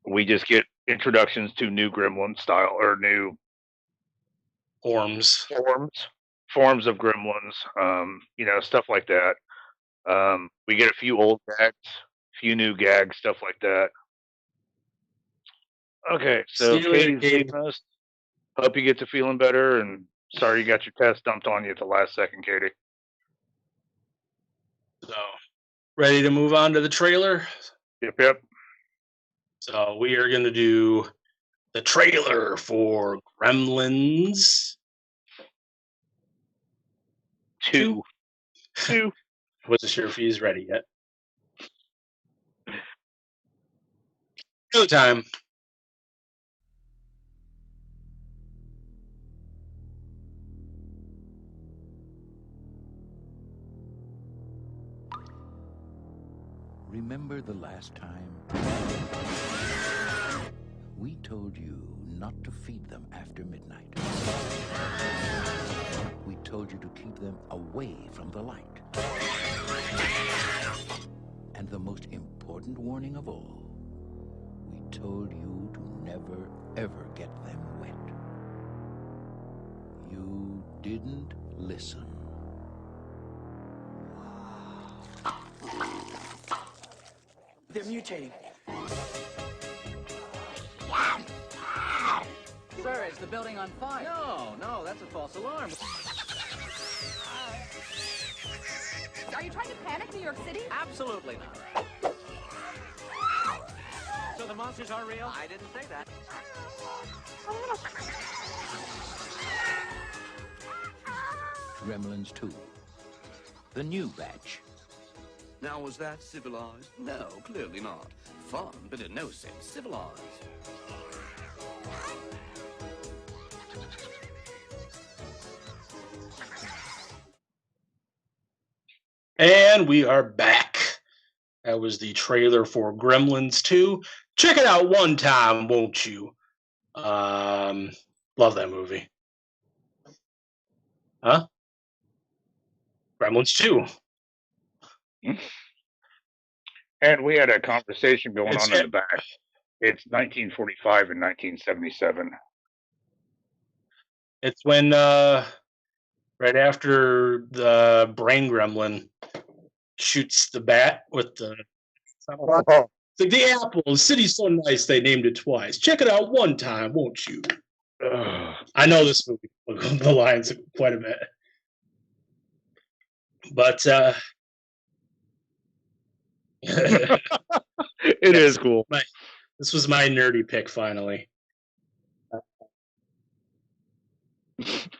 We just get introductions to new Gremlin style or new forms of Gremlins, stuff like that. We get a few old gags, few new gags, stuff like that. Okay, so See you later, Katie's leaving us. Hope you get to feeling better, and sorry you got your test dumped on you at the last second, Katie. So, ready to move on to the trailer? Yep. So we are going to do the trailer for Gremlins 2. Wasn't sure if he's ready yet. Go time. Remember the last time? We told you not to feed them after midnight. We told you to keep them away from the light. And the most important warning of all, we told you to never, ever get them wet. You didn't listen. They're mutating. Sir, is the building on fire? No, that's a false alarm. Are you trying to panic New York City? Absolutely not. So the monsters are real? I didn't say that. Gremlins 2. The new batch. Now, was that civilized? No, clearly not. Fun, but in no sense civilized. And we are back. That was the trailer for Gremlins 2. Check it out one time, won't you? Love that movie. Huh? Gremlins 2. And we had a conversation going on in the back. It's 1945 and 1977. It's when right after the brain gremlin shoots the bat with the it's like the apple. The city's so nice they named it twice. Check it out one time, won't you? I know this movie, the lines quite a bit. But it is cool. This was my nerdy pick finally.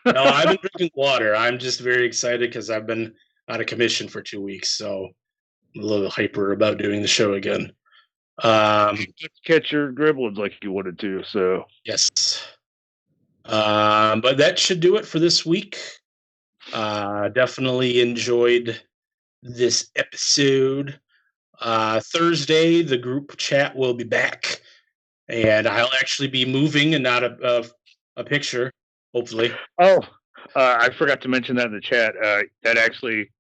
No, I've been drinking water. I'm just very excited because I've been out of commission for 2 weeks, so I'm a little hyper about doing the show again. Catch your Gremlins like you wanted to, so yes. But that should do it for this week. Definitely enjoyed this episode. Thursday, the group chat will be back, and I'll actually be moving and not a picture. Hopefully. Oh, I forgot to mention that in the chat. That actually,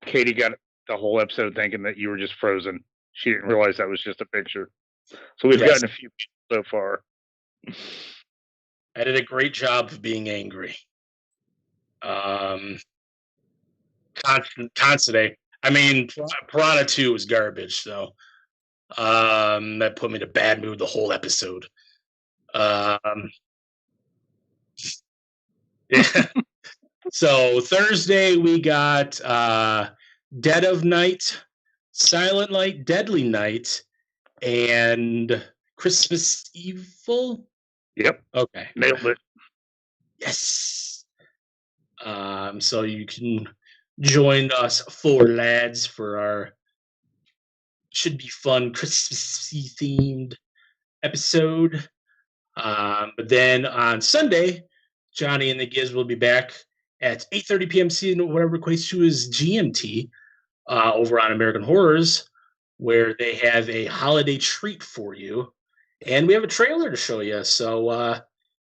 Katie got the whole episode thinking that you were just frozen. She didn't realize that was just a picture. So we've gotten a few so far. I did a great job of being angry. Constantly. I mean, Piranha 2 was garbage, so that put me in a bad mood the whole episode. Yeah. So Thursday we got Dead of Night, Silent Night, Deadly Night, and Christmas Evil. Yep. Okay. Nailed it. Yes. So you can join us 4 lads for our should be fun Christmassy themed episode. But then on Sunday, Johnny and the Giz will be back at 8:30 p.m. whatever equates to is GMT over on American Horrors where they have a holiday treat for you. And we have a trailer to show you. So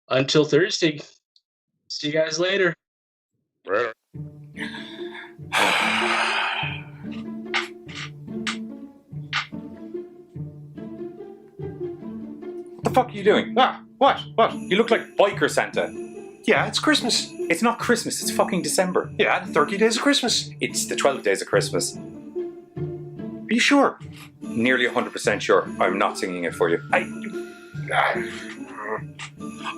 until Thursday, see you guys later. Right. What the fuck are you doing? Ah, what? You look like Biker Santa. Yeah, it's Christmas. It's not Christmas, it's fucking December. Yeah, 30 days of Christmas. It's the 12 days of Christmas. Are you sure? Nearly 100% sure. I'm not singing it for you.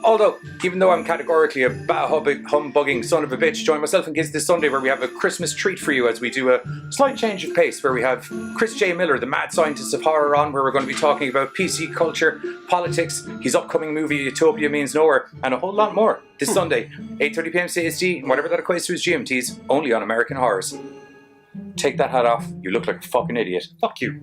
Although, even though I'm categorically a humbugging son of a bitch, join myself and Giz this Sunday where we have a Christmas treat for you as we do a slight change of pace where we have Chris J. Miller, the mad scientist of horror, on, where we're going to be talking about PC culture, politics, his upcoming movie Utopia Means Nowhere, and a whole lot more this Sunday, 8:30pm CST, and whatever that equates to his GMTs, only on American Horrors. Take that hat off, you look like a fucking idiot. Fuck you.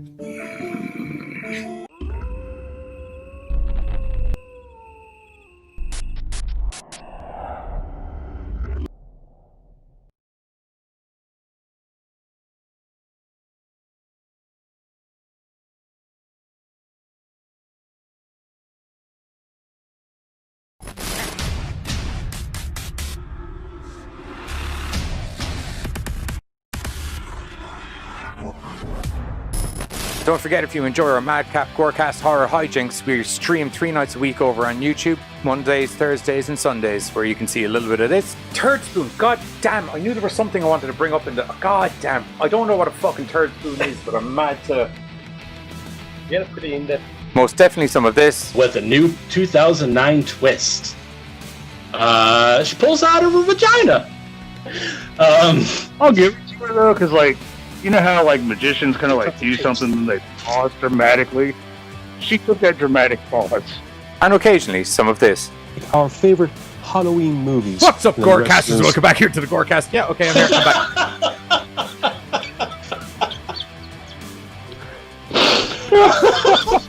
Don't forget, if you enjoy our Madcap GoreCast horror hijinks, we stream 3 nights a week over on YouTube, Mondays, Thursdays, and Sundays, where you can see a little bit of this. Turd spoon, god damn, I knew there was something I wanted to bring up in the... God damn, I don't know what a fucking turd spoon is, but I'm mad to... Yeah, it's pretty in-depth. Most definitely some of this. With a new 2009 twist. She pulls out of her vagina. I'll give it to her though, because like, you know how like magicians kind of like do something and they pause dramatically? She took that dramatic pause. And occasionally some of this. Our favorite Halloween movies. What's up, GoreCasters? Welcome back here to the GoreCast. Yeah, okay, I'm here. Come back.